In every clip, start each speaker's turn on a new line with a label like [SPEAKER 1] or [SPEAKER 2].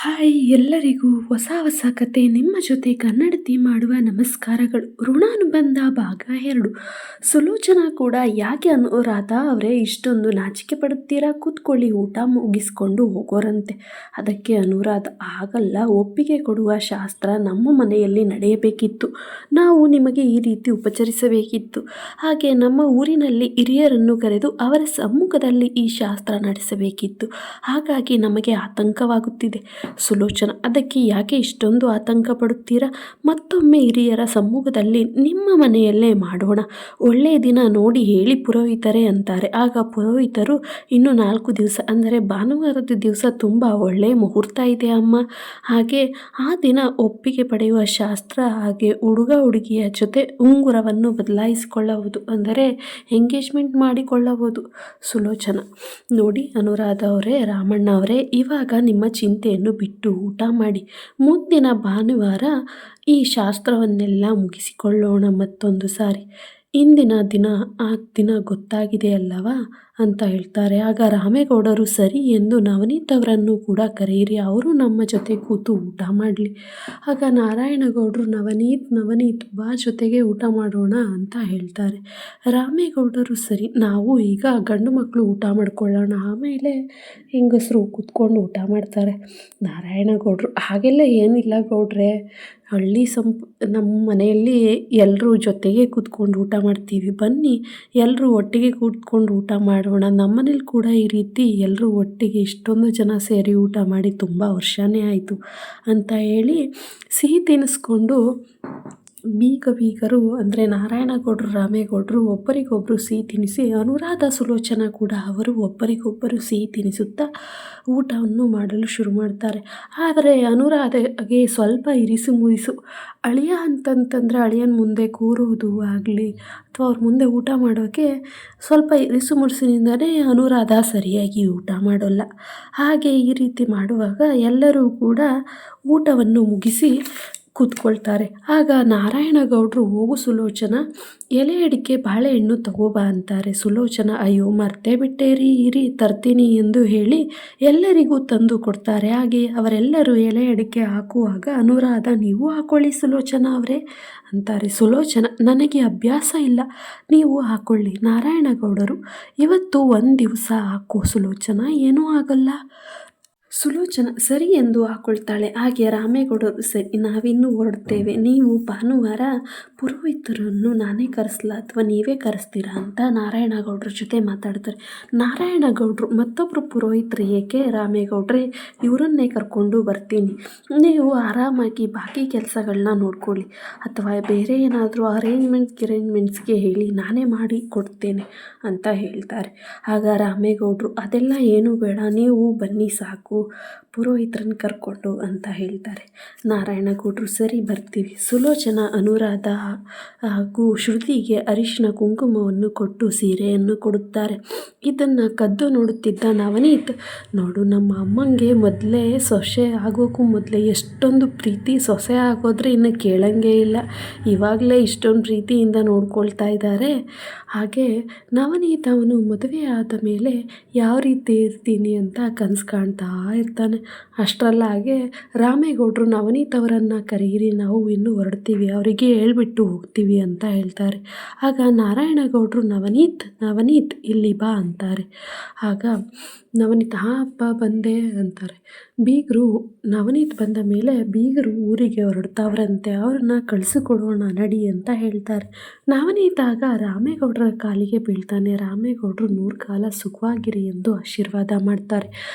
[SPEAKER 1] Hi ಎಲ್ಲರಿಗೂ ಹೊಸ ಕತೆ ನಿಮ್ಮ ಜೊತೆ ಕನ್ನಡತಿ ಮಾಡುವ ನಮಸ್ಕಾರಗಳು. ಋಣಾನುಬಂಧ ಭಾಗ 2. ಸುಲೋಚನಾ ಕೂಡ ಯಾಕೆ ಅನುರಾಧ ಅವರೇ ಇಷ್ಟೊಂದು ನಾಚಿಕೆ ಪಡುತ್ತೀರಾ, ಕೂತ್ಕೊಳ್ಳಿ, ಊಟ ಮುಗಿಸ್ಕೊಂಡು ಹೋಗೋರಂತೆ. ಅದಕ್ಕೆ ಅನುರಾಧ, ಆಗಲ್ಲ, ಒಪ್ಪಿಗೆ ಕೊಡುವ ಶಾಸ್ತ್ರ ನಮ್ಮ ಮನೆಯಲ್ಲಿ ನಡೆಯಬೇಕಿತ್ತು. ನಾವು ನಿಮಗೆ ಈ ರೀತಿ ಉಪಚರಿಸಬೇಕಿತ್ತು. ಹಾಗೆ ನಮ್ಮ ಊರಿನಲ್ಲಿ ಹಿರಿಯರನ್ನು ಕರೆದು ಅವರ ಸಮ್ಮುಖದಲ್ಲಿ ಈ ಶಾಸ್ತ್ರ ನಡೆಸಬೇಕಿತ್ತು. ಹಾಗಾಗಿ ನಮಗೆ ಆತಂಕವಾಗುತ್ತಿದೆ. ಸುಲೋಚನಾ, ಅದಕ್ಕೆ ಯಾಕೆ ಇಷ್ಟೊಂದು ಆತಂಕ ಪಡುತ್ತೀರಾ? ಮತ್ತೊಮ್ಮೆ ಹಿರಿಯರ ಸಮ್ಮುಖದಲ್ಲಿ ನಿಮ್ಮ ಮನೆಯಲ್ಲೇ ಮಾಡೋಣ. ಒಳ್ಳೆಯ ದಿನ ನೋಡಿ ಹೇಳಿ ಪುರೋಹಿತರೆ ಅಂತಾರೆ. ಆಗ ಪುರೋಹಿತರು, ಇನ್ನು 4 ದಿವಸ ಅಂದರೆ ಭಾನುವಾರದ ದಿವಸ ತುಂಬ ಒಳ್ಳೆಯ ಮುಹೂರ್ತ ಇದೆ ಅಮ್ಮ. ಹಾಗೆ ಆ ದಿನ ಒಪ್ಪಿಗೆ ಪಡೆಯುವ ಶಾಸ್ತ್ರ. ಹಾಗೆ ಹುಡುಗ ಹುಡುಗಿಯ ಜೊತೆ ಉಂಗುರವನ್ನು ಬದಲಾಯಿಸಿಕೊಳ್ಳಬಹುದು, ಅಂದರೆ ಎಂಗೇಜ್ಮೆಂಟ್ ಮಾಡಿಕೊಳ್ಳಬಹುದು. ಸುಲೋಚನಾ, ನೋಡಿ ಅನುರಾಧ ಅವರೇ, ರಾಮಣ್ಣ ಅವರೇ, ಇವಾಗ ನಿಮ್ಮ ಚಿಂತೆಯನ್ನು ಬಿಟ್ಟು ಊಟ ಮಾಡಿ. ಮುಂದಿನ ಭಾನುವಾರ ಈ ಶಾಸ್ತ್ರವನ್ನೆಲ್ಲ ಮುಗಿಸಿಕೊಳ್ಳೋಣ ಮತ್ತೊಂದು ಸಾರಿ. ಇಂದಿನ ದಿನ ಆ ದಿನ ಗೊತ್ತಾಗಿದೆಯಲ್ಲವಾ ಅಂತ ಹೇಳ್ತಾರೆ. ಆಗ ರಾಮೇಗೌಡರು, ಸರಿ ಎಂದು ನವನೀತ್ ಅವರನ್ನು ಕೂಡ ಕರೆಯಿರಿ, ಅವರು ನಮ್ಮ ಜೊತೆ ಕೂತು ಊಟ ಮಾಡಲಿ. ಆಗ ನಾರಾಯಣಗೌಡರು, ನವನೀತ್ ಬಾ, ಜೊತೆಗೆ ಊಟ ಮಾಡೋಣ ಅಂತ ಹೇಳ್ತಾರೆ. ರಾಮೇಗೌಡರು, ಸರಿ, ನಾವು ಈಗ ಗಂಡು ಮಕ್ಕಳು ಊಟ ಮಾಡ್ಕೊಳ್ಳೋಣ, ಆಮೇಲೆ ಹೆಂಗಸರು ಕೂತ್ಕೊಂಡು ಊಟ ಮಾಡ್ತಾರೆ. ನಾರಾಯಣಗೌಡರು, ಹಾಗೆಲ್ಲ ಏನಿಲ್ಲ ಗೌಡ್ರೆ, ನಮ್ಮ ಮನೆಯಲ್ಲಿ ಎಲ್ಲರೂ ಜೊತೆಗೆ ಕೂತ್ಕೊಂಡು ಊಟ ಮಾಡ್ತೀವಿ, ಬನ್ನಿ ಎಲ್ಲರೂ ಒಟ್ಟಿಗೆ ಕೂತ್ಕೊಂಡು ಊಟ ಮಾಡೋಣ. ನಮ್ಮನೇಲಿ ಕೂಡ ಈ ರೀತಿ ಎಲ್ಲರೂ ಒಟ್ಟಿಗೆ ಇಷ್ಟೊಂದು ಜನ ಸೇರಿ ಊಟ ಮಾಡಿ ತುಂಬ ವರ್ಷನೇ ಆಯಿತು ಅಂತ ಹೇಳಿ ಸಿಹಿ ತಿನ್ನಿಸ್ಕೊಂಡು ಬೀಗರು ಅಂದರೆ ನಾರಾಯಣಗೌಡರು, ರಾಮೇಗೌಡರು ಒಬ್ಬರಿಗೊಬ್ಬರು ಸಿಹಿ ತಿನ್ನಿಸಿ, ಅನುರಾಧ ಸುಲೋಚನಾ ಕೂಡ ಅವರು ಒಬ್ಬರಿಗೊಬ್ಬರು ಸಿಹಿ ತಿನ್ನಿಸುತ್ತಾ ಊಟವನ್ನು ಮಾಡಲು ಶುರು ಮಾಡ್ತಾರೆ. ಆದರೆ ಅನುರಾಧಗೆ ಸ್ವಲ್ಪ ಇರಿಸು ಮುರಿಸು. ಅಳಿಯ ಅಂತಂತಂದರೆ ಅಳಿಯನ ಮುಂದೆ ಕೂರುವುದು ಆಗಲಿ ಅಥವಾ ಅವ್ರ ಮುಂದೆ ಊಟ ಮಾಡೋಕ್ಕೆ ಸ್ವಲ್ಪ ಇರಿಸು ಮುರಿಸಿನಿಂದಲೇ ಅನುರಾಧ ಸರಿಯಾಗಿ ಊಟ ಮಾಡೋಲ್ಲ. ಹಾಗೆ ಈ ರೀತಿ ಮಾಡುವಾಗ ಎಲ್ಲರೂ ಕೂಡ ಊಟವನ್ನು ಮುಗಿಸಿ ಕೂತ್ಕೊಳ್ತಾರೆ. ಆಗ ನಾರಾಯಣಗೌಡರು, ಹೋಗು ಸುಲೋಚನಾ, ಎಲೆ ಅಡಿಕೆ ಬಾಳೆಹಣ್ಣು ತಗೋಬಾ ಅಂತಾರೆ. ಸುಲೋಚನಾ, ಅಯ್ಯೋ ಮರ್ತೇ ಬಿಟ್ಟೆ ರೀ, ಇರಿ ತರ್ತೀನಿ ಎಂದು ಹೇಳಿ ಎಲ್ಲರಿಗೂ ತಂದು ಕೊಡ್ತಾರೆ. ಹಾಗೆ ಅವರೆಲ್ಲರೂ ಎಲೆ ಅಡಿಕೆ ಹಾಕುವಾಗ ಅನುರಾಧ, ನೀವು ಹಾಕೊಳ್ಳಿ ಸುಲೋಚನಾ ಅವರೇ ಅಂತಾರೆ. ಸುಲೋಚನಾ, ನನಗೆ ಅಭ್ಯಾಸ ಇಲ್ಲ, ನೀವು ಹಾಕೊಳ್ಳಿ. ನಾರಾಯಣಗೌಡರು, ಇವತ್ತು ಒಂದು ದಿವಸ ಹಾಕು ಸುಲೋಚನಾ, ಏನೂ ಆಗಲ್ಲ. ಸುಲೋಚನಾ ಸರಿ ಎಂದು ಹಾಕೊಳ್ತಾಳೆ. ಹಾಗೆ ರಾಮೇಗೌಡರು, ಸರಿ, ನಾವಿನ್ನೂ ಹೊರಡ್ತೇವೆ, ನೀವು ಭಾನುವಾರ ಪುರೋಹಿತರನ್ನು ನಾನೇ ಕರೆಸ್ಲಾ ಅಥವಾ ನೀವೇ ಕರೆಸ್ತೀರಾ ಅಂತ ನಾರಾಯಣಗೌಡ್ರ ಜೊತೆ ಮಾತಾಡ್ತಾರೆ. ನಾರಾಯಣಗೌಡರು, ಮತ್ತೊಬ್ಬರು ಪುರೋಹಿತರು ಏಕೆ ರಾಮೇಗೌಡ್ರೆ, ಇವರನ್ನೇ ಕರ್ಕೊಂಡು ಬರ್ತೀನಿ, ನೀವು ಆರಾಮಾಗಿ ಬಾಕಿ ಕೆಲಸಗಳನ್ನ ನೋಡ್ಕೊಳ್ಳಿ, ಅಥವಾ ಬೇರೆ ಏನಾದರೂ ಅರೇಂಜ್ಮೆಂಟ್ಸ್ಗೆ ಹೇಳಿ, ನಾನೇ ಮಾಡಿ ಕೊಡ್ತೇನೆ ಅಂತ ಹೇಳ್ತಾರೆ. ಆಗ ರಾಮೇಗೌಡರು, ಅದೆಲ್ಲ ಏನೂ ಬೇಡ, ನೀವು ಬನ್ನಿ ಸಾಕು ಪುರೋಹಿತರನ್ನು ಕರ್ಕೊಂಡು ಅಂತ ಹೇಳ್ತಾರೆ. ನಾರಾಯಣಗೌಡರು, ಸರಿ ಬರ್ತೀವಿ. ಸುಲೋಚನಾ ಅನುರಾಧ ಹಾಗೂ ಶ್ರುತಿಗೆ ಅರಿಶಿನ ಕುಂಕುಮವನ್ನು ಕೊಟ್ಟು ಸೀರೆಯನ್ನು ಕೊಡುತ್ತಾರೆ. ಇದನ್ನು ಕದ್ದು ನೋಡುತ್ತಿದ್ದ ನವನೀತ್, ನೋಡು, ನಮ್ಮ ಅಮ್ಮಂಗೆ ಮೊದಲೇ ಸೊಸೆ ಆಗೋಕ್ಕೂ ಮೊದಲೇ ಎಷ್ಟೊಂದು ಪ್ರೀತಿ, ಸೊಸೆ ಆಗೋದ್ರೆ ಇನ್ನು ಕೇಳಂಗೇ ಇಲ್ಲ, ಇವಾಗಲೇ ಇಷ್ಟೊಂದು ಪ್ರೀತಿಯಿಂದ ನೋಡ್ಕೊಳ್ತಾ ಇದ್ದಾರೆ. ಹಾಗೆ ನವನೀತ್ ಅವನು ಮದುವೆ ಆದ ಮೇಲೆ ಯಾವ ರೀತಿ ಇರ್ತೀನಿ ಅಂತ ಕನಸು ಕಾಣ್ತಾ ಇರ್ತಾನೆ. ಅಷ್ಟರಲ್ಲಾಗೆ ರಾಮೇಗೌಡರು, ನವನೀತ್ ಅವರನ್ನು ಕರೀರಿ, ನಾವು ಇನ್ನೂ ಹೊರಡ್ತೀವಿ, ಅವರಿಗೆ ಹೇಳ್ಬಿಟ್ಟು ಹೋಗ್ತೀವಿ ಅಂತ ಹೇಳ್ತಾರೆ. ಆಗ ನಾರಾಯಣಗೌಡರು, ನವನೀತ್ ಇಲ್ಲಿ ಬಾ ಅಂತಾರೆ. ಆಗ ನವನೀತ್, ಹಾಂ ಅಪ್ಪ ಬಂದೆ ಅಂತಾರೆ. ಬೀಗರು, ನವನೀತ್ ಬಂದ ಮೇಲೆ ಬೀಗರು ಊರಿಗೆ ಹೊರಡ್ತಾವ್ರಂತೆ, ಅವ್ರನ್ನ ಕಳಿಸಿಕೊಡೋಣ ನಡಿ ಅಂತ ಹೇಳ್ತಾರೆ. ನವನೀತ್ ಆಗ ರಾಮೇಗೌಡರ ಕಾಲಿಗೆ ಬೀಳ್ತಾನೆ. ರಾಮೇಗೌಡರು 100 ಕಾಲ ಸುಖವಾಗಿರಿ ಎಂದು ಆಶೀರ್ವಾದ ಮಾಡ್ತಾರೆ.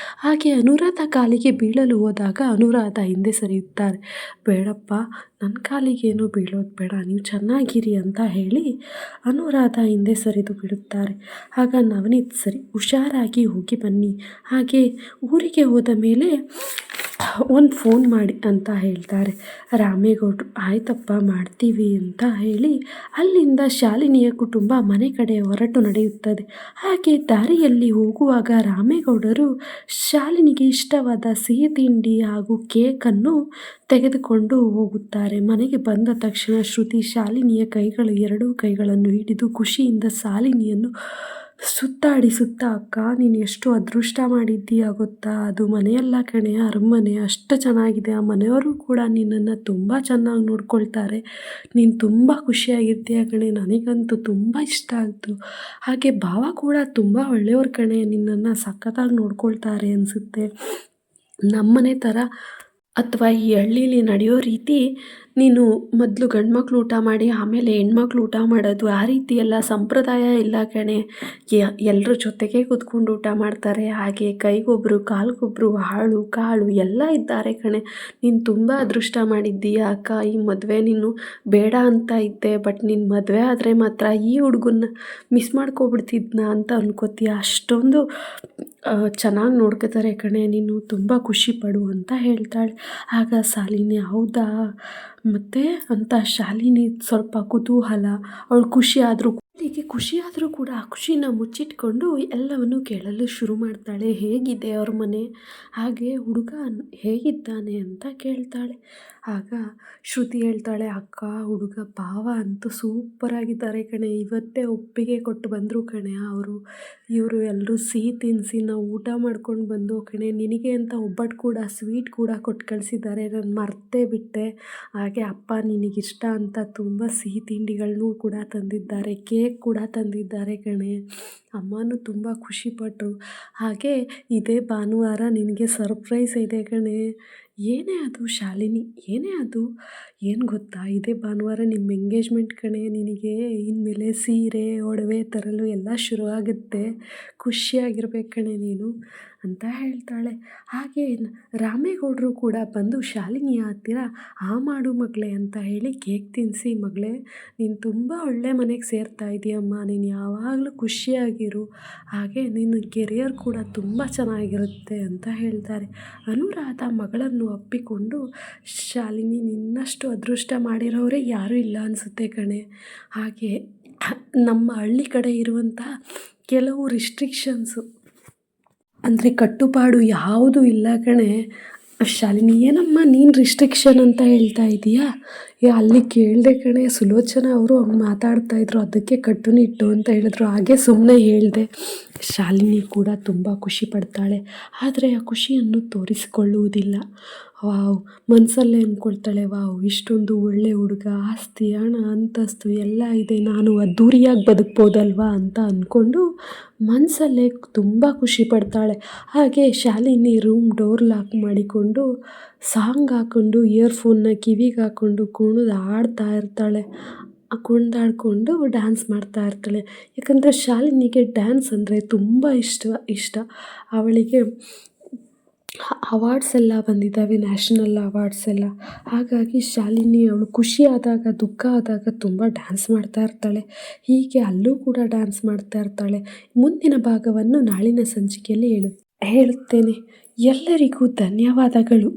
[SPEAKER 1] ಹಾಗೆ ಅನುರಾಧ ಕಾಲಿಗೆ ಬೀಳಲು ಹೋದಾಗ ಅನುರಾಧ ಹಿಂದೆ ಸರಿಯುತ್ತಾರೆ. ಬೇಡಪ್ಪ, ನನ್ನ ಕಾಲಿಗೇನು ಬೀಳೋದು ಬೇಡ, ನೀವು ಚೆನ್ನಾಗಿರಿ ಅಂತ ಹೇಳಿ ಅನುರಾಧ ಹಿಂದೆ ಸರಿದು ಬಿಡುತ್ತಾರೆ. ಆಗ ನವನೀತ್, ಸರಿ, ಹುಷಾರಾಗಿ ಹೋಗಿ ಬನ್ನಿ, ಹಾಗೆ ಊರಿಗೆ ಹೋದ ಮೇಲೆ ಒಂದು ಫೋನ್ ಮಾಡಿ ಅಂತ ಹೇಳ್ತಾರೆ. ರಾಮೇಗೌಡರು, ಆಯ್ತಪ್ಪ ಮಾಡ್ತೀವಿ ಅಂತ ಹೇಳಿ ಅಲ್ಲಿಂದ ಶಾಲಿನಿಯ ಕುಟುಂಬ ಮನೆ ಕಡೆ ಹೊರಟು ನಡೆಯುತ್ತದೆ. ಹಾಗೆ ದಾರಿಯಲ್ಲಿ ಹೋಗುವಾಗ ರಾಮೇಗೌಡರು ಶಾಲಿನಿಗೆ ಇಷ್ಟವಾದ ಸಿಹಿ ತಿಂಡಿ ಹಾಗೂ ಕೇಕನ್ನು ತೆಗೆದುಕೊಂಡು ಹೋಗುತ್ತಾರೆ. ಮನೆಗೆ ಬಂದ ತಕ್ಷಣ ಶ್ರುತಿ ಶಾಲಿನಿಯ ಎರಡೂ ಕೈಗಳನ್ನು ಹಿಡಿದು ಖುಷಿಯಿಂದ ಶಾಲಿನಿಯನ್ನು ಸುತ್ತಾಡಿ ಸುತ್ತ ಅಕ್ಕ ನೀನು ಎಷ್ಟು ಅದೃಷ್ಟ ಮಾಡಿದ್ದೀಯ ಗೊತ್ತಾ? ಅದು ಮನೆಯಲ್ಲ ಕಣೆ ಅರಮನೆ. ಅಷ್ಟು ಚೆನ್ನಾಗಿದೆ. ಆ ಮನೆಯವರು ಕೂಡ ನಿನ್ನನ್ನು ತುಂಬ ಚೆನ್ನಾಗಿ ನೋಡ್ಕೊಳ್ತಾರೆ. ನೀನು ತುಂಬ ಖುಷಿಯಾಗಿರ್ತೀಯ ಕಣೆ. ನನಗಂತೂ ತುಂಬ ಇಷ್ಟ ಆಯಿತು. ಹಾಗೆ ಭಾವ ಕೂಡ ತುಂಬ ಒಳ್ಳೆಯವ್ರು ಕಣೆ. ನಿನ್ನನ್ನು ಸಖತ್ತಾಗಿ ನೋಡ್ಕೊಳ್ತಾರೆ ಅನಿಸುತ್ತೆ. ನಮ್ಮನೆ ಥರ ಅಥವಾ ಈ ಹಳ್ಳೀಲಿ ನಡೆಯೋ ರೀತಿ ನೀನು ಮೊದಲು ಗಂಡ್ಮಕ್ಳು ಊಟ ಮಾಡಿ ಆಮೇಲೆ ಹೆಣ್ಮಕ್ಳು ಊಟ ಮಾಡೋದು ಆ ರೀತಿ ಎಲ್ಲ ಸಂಪ್ರದಾಯ ಇಲ್ಲ ಕಣೆ. ಎಲ್ಲರೂ ಜೊತೆಗೆ ಕೂತ್ಕೊಂಡು ಊಟ ಮಾಡ್ತಾರೆ. ಹಾಗೆ ಕೈಗೊಬ್ಬರು ಕಾಲ್ಗೊಬ್ಬರು ಆಳು ಕಾಳು ಎಲ್ಲ ಇದ್ದಾರೆ ಕಣೆ. ನೀನು ತುಂಬ ಅದೃಷ್ಟ ಮಾಡಿದ್ದೀಯ ಅಕ್ಕ. ಈ ಮದುವೆ ನೀನು ಬೇಡ ಅಂತ ಇದ್ದೆ, ಬಟ್ ನೀನು ಮದುವೆ ಆದರೆ ಮಾತ್ರ ಈ ಹುಡುಗನ್ನ ಮಿಸ್ ಮಾಡ್ಕೊಬಿಡ್ತಿದ್ನಾ ಅಂತ ಅನ್ಕೋತೀಯ. ಅಷ್ಟೊಂದು ಚೆನ್ನಾಗಿ ನೋಡ್ಕೊತಾರೆ ಕಣೆ. ನೀನು ತುಂಬ ಖುಷಿ ಪಡು ಅಂತ ಹೇಳ್ತಾಳೆ. ಆಗ ಶಾಲಿನಿ ಹೌದಾ ಮತ್ತೆ ಅಂತ ಶಾಲಿನಿ ಸ್ವಲ್ಪ ಕುತೂಹಲ, ಅವಳು ಖುಷಿಯಾದರೂ ಕೂಡ ಆ ಖುಷಿನ ಮುಚ್ಚಿಟ್ಕೊಂಡು ಎಲ್ಲವನ್ನು ಕೇಳಲು ಶುರು ಮಾಡ್ತಾಳೆ. ಹೇಗಿದೆ ಅವ್ರ ಮನೆ, ಹಾಗೆ ಹುಡುಗ ಹೇಗಿದ್ದಾನೆ ಅಂತ ಕೇಳ್ತಾಳೆ. ಆಗ ಶ್ರುತಿ ಹೇಳ್ತಾಳೆ, ಅಕ್ಕ ಹುಡುಗ ಭಾವ ಅಂತೂ ಸೂಪರಾಗಿದ್ದಾರೆ ಕಣೆ. ಇವತ್ತೇ ಒಪ್ಪಿಗೆ ಕೊಟ್ಟು ಬಂದರು ಕಣೆ ಇವರು ಎಲ್ಲರೂ ಸಿಹಿ ತಿನ್ನಿಸಿ ನಾವು ಊಟ ಮಾಡ್ಕೊಂಡು ಬಂದು ಕಣೆ. ನಿನಗೆ ಅಂತ ಒಬ್ಬಟ್ಟು ಕೂಡ ಸ್ವೀಟ್ ಕೂಡ ಕೊಟ್ಟು ಕಳಿಸಿದ್ದಾರೆ. ನಾನು ಮರ್ತೇ ಬಿಟ್ಟೆ. ಹಾಗೆ ಅಪ್ಪ ನಿನಗಿಷ್ಟ ಅಂತ ತುಂಬ ಸಿಹಿ ತಿಂಡಿಗಳನ್ನೂ ಕೂಡ ತಂದಿದ್ದಾರೆ, ಕೇಕ್ ಕೂಡ ತಂದಿದ್ದಾರೆ ಕಣೆ. ಅಮ್ಮನೂ ತುಂಬ ಖುಷಿಪಟ್ಟರು. ಹಾಗೆ ಇದೇ ಭಾನುವಾರ ನಿನಗೆ ಸರ್ಪ್ರೈಸ್ ಇದೆ ಕಣೆ. ಏನೇ ಅದು ಶಾಲಿನಿ, ಏನೇ ಅದು? ಏನು ಗೊತ್ತಾ, ಇದೇ ಭಾನುವಾರ ನಿಮ್ಮ ಎಂಗೇಜ್ಮೆಂಟ್ ಕಣೆ. ನಿನಗೆ ಇನ್ಮೇಲೆ ಸೀರೆ ಒಡವೆ ತರಲು ಎಲ್ಲ ಶುರುವಾಗುತ್ತೆ. ಖುಷಿಯಾಗಿರ್ಬೇಕು ಕಣೆ ನೀನು ಅಂತ ಹೇಳ್ತಾಳೆ. ಹಾಗೆ ರಾಮೇಗೌಡರು ಕೂಡ ಬಂದು ಶಾಲಿನಿಯ ಹತ್ತಿರ ಆ ಮಾಡು ಮಗಳೇ ಅಂತ ಹೇಳಿ ಕೇಕ್ ತಿನ್ನಿಸಿ, ಮಗಳೇ ನೀನು ತುಂಬ ಒಳ್ಳೆ ಮನೆಗೆ ಸೇರ್ತಾ ಇದೆಯಮ್ಮ, ನೀನು ಯಾವಾಗಲೂ ಖುಷಿಯಾಗಿರು, ಹಾಗೆ ನಿನ್ನ ಕೆರಿಯರ್ ಕೂಡ ತುಂಬ ಚೆನ್ನಾಗಿರುತ್ತೆ ಅಂತ ಹೇಳ್ತಾರೆ. ಅನುರಾಧ ಮಗಳನ್ನು ಅಪ್ಪಿಕೊಂಡು, ಶಾಲಿನಿ ನಿನ್ನಷ್ಟು ಅದೃಷ್ಟ ಮಾಡಿರೋರೇ ಯಾರೂ ಇಲ್ಲ ಅನಿಸುತ್ತೆ ಕಣೆ. ಹಾಗೆ ನಮ್ಮ ಹಳ್ಳಿ ಕಡೆ ಇರುವಂಥ ಕೆಲವು ರಿಸ್ಟ್ರಿಕ್ಷನ್ಸು ಅಂದರೆ ಕಟ್ಟುಪಾಡು ಯಾವುದೂ ಇಲ್ಲ ಕಣೆ. ಶಾಲಿನಿ, ಏನಮ್ಮ ನೀನು ರಿಸ್ಟ್ರಿಕ್ಷನ್ ಅಂತ ಹೇಳ್ತಾ ಇದೀಯಾ? ಅಲ್ಲಿ ಕೇಳಿದೆ ಕಣೆ, ಸುಲೋಚನಾ ಅವರು ಮಾತಾಡ್ತಾಯಿದ್ರು, ಅದಕ್ಕೆ ಕಟ್ಟುನಿಟ್ಟು ಅಂತ ಹೇಳಿದ್ರು, ಹಾಗೆ ಸುಮ್ಮನೆ ಹೇಳಿದೆ. ಶಾಲಿನಿ ಕೂಡ ತುಂಬ ಖುಷಿ ಪಡ್ತಾಳೆ, ಆದರೆ ಆ ಖುಷಿಯನ್ನು ತೋರಿಸಿಕೊಳ್ಳುವುದಿಲ್ಲ. ವಾವ್, ಮನಸ್ಸಲ್ಲೇ ಅಂದ್ಕೊಳ್ತಾಳೆ, ವಾವ್ ಇಷ್ಟೊಂದು ಒಳ್ಳೆ ಹುಡುಗ, ಆಸ್ತಿ ಹಣ ಅಂತಸ್ತು ಎಲ್ಲ ಇದೆ, ನಾನು ಅದ್ಧೂರಿಯಾಗಿ ಬದುಕ್ಬೋದಲ್ವಾ ಅಂತ ಅಂದ್ಕೊಂಡು ಮನಸ್ಸಲ್ಲೇ ತುಂಬ ಖುಷಿ ಪಡ್ತಾಳೆ. ಹಾಗೆ ಶಾಲಿನಿ ರೂಮ್ ಡೋರ್ ಲಾಕ್ ಮಾಡಿಕೊಂಡು ಸಾಂಗ್ ಹಾಕ್ಕೊಂಡು ಇಯರ್ಫೋನ್ನ ಕಿವಿಗೆ ಹಾಕ್ಕೊಂಡು ಕುಣಿದು ಆಡ್ತಾ ಇರ್ತಾಳೆ. ಕುಣಿದಾಡ್ಕೊಂಡು ಡ್ಯಾನ್ಸ್ ಮಾಡ್ತಾ ಇರ್ತಾಳೆ. ಯಾಕಂದರೆ ಶಾಲಿನಿಗೆ ಡ್ಯಾನ್ಸ್ ಅಂದರೆ ತುಂಬ ಇಷ್ಟ. ಅವಳಿಗೆ ಅವಾರ್ಡ್ಸ್ ಎಲ್ಲ ಬಂದಿದ್ದಾವೆ, ನ್ಯಾಷನಲ್ ಅವಾರ್ಡ್ಸ್ ಎಲ್ಲ. ಹಾಗಾಗಿ ಶಾಲಿನಿ ಅವಳು ಖುಷಿ ಆದಾಗ ದುಃಖ ಆದಾಗ ತುಂಬ ಡ್ಯಾನ್ಸ್ ಮಾಡ್ತಾ ಇರ್ತಾಳೆ. ಹೀಗೆ ಅಲ್ಲೂ ಕೂಡ ಡ್ಯಾನ್ಸ್ ಮಾಡ್ತಾ ಇರ್ತಾಳೆ. ಮುಂದಿನ ಭಾಗವನ್ನು ನಾಳಿನ ಸಂಚಿಕೆಯಲ್ಲಿ ಹೇಳುತ್ತೇನೆ. ಎಲ್ಲರಿಗೂ ಧನ್ಯವಾದಗಳು.